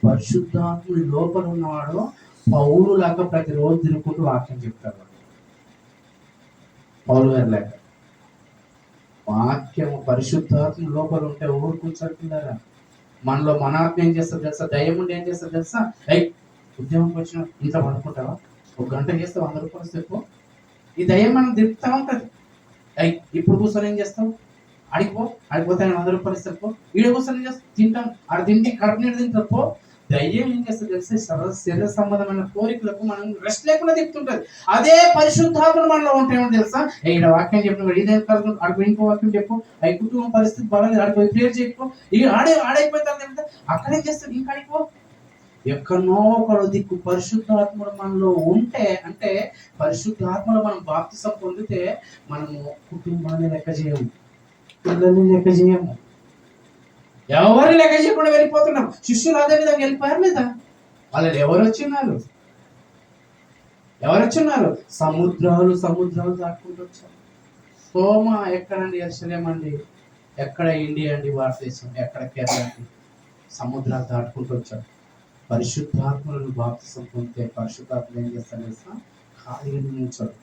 పరిశుద్ధాత్ముడి లోపల ఉన్నవాడు పౌలు లాగా ప్రతిరోజు తిరుగుకుంటూ వాక్యం చెప్తాడు. పౌలు గారు లేక వాక్యం పరిశుద్ధాత్మ లోపల ఉంటే ఊరు కూర్చోకుండా మనలో మన ఆత్మ ఏం చేస్తారు తెలుసా? దయ్యం ఉండి ఏం చేస్తారు తెలుసా? ఉద్యోగంకి వచ్చిన ఇంట్లో పడుకుంటావా, 1 గంట చేస్తే 100 రూపాయలు చెప్పు. ఈ దయ్యం మనం తిప్పుతా ఉంటది. ఇప్పుడు కూర్చొని ఏం చేస్తావు? ఆడిపోతే 100 రూపాయలు ఇస్తారు పో. ఈడ కూర్చొని ఏం చేస్తావు? తింటాం. ఆడ తింటే కడుపు నీరు తింటారు పో. దయ్యం ఏం చేస్తుంది తెలిసి శరీర సంబంధమైన కోరికలకు మనం రెస్ట్ లేకుండా తిప్పుతుంటది. అదే పరిశుద్ధాత్మ మనలో ఉంటే ఏమో తెలుసా? ఈడ వాక్యం చెప్పిన ఇదే కాదు, అక్కడ ఇంకో వాక్యం చెప్పు. కుటుంబ పరిస్థితి బాగా ఆడిపోయి ప్రేర్ చేయకు. ఇక ఆడైపోతారు. అక్కడేం చేస్తారు? ఇంకా ఆడిపో. ఎక్కడనో ఒకడు దిక్కు పరిశుద్ధాత్ముడు మనలో ఉంటే, అంటే పరిశుద్ధాత్మలో మనం బాప్తిసం పొందితే మనము కుటుంబాన్ని లెక్క చేయము, పిల్లల్ని లెక్క చేయము, ఎవరిని లెక్క చేయకుండా వెళ్ళిపోతున్నాం. శిష్యులు అదే విధంగా వెళ్ళిపోయారు లేదా? వాళ్ళు ఎవరు వచ్చిన్నారు? సముద్రాలు దాటుకుంటూ వచ్చారు. సోమ ఎక్కడండి? యెరూషలేం అండి. ఎక్కడ? ఇండియా అండి, భారతదేశం. ఎక్కడ? కేరళ అండి. సముద్రాలు దాటుకుంటూ వచ్చారు. పరిశుద్ధాత్మలను బాప్తిసం పొందితే పరిశుద్ధాత్మ ఏం చేస్తాడు తెలుసా? ఖాళీగా నిల్చోడు.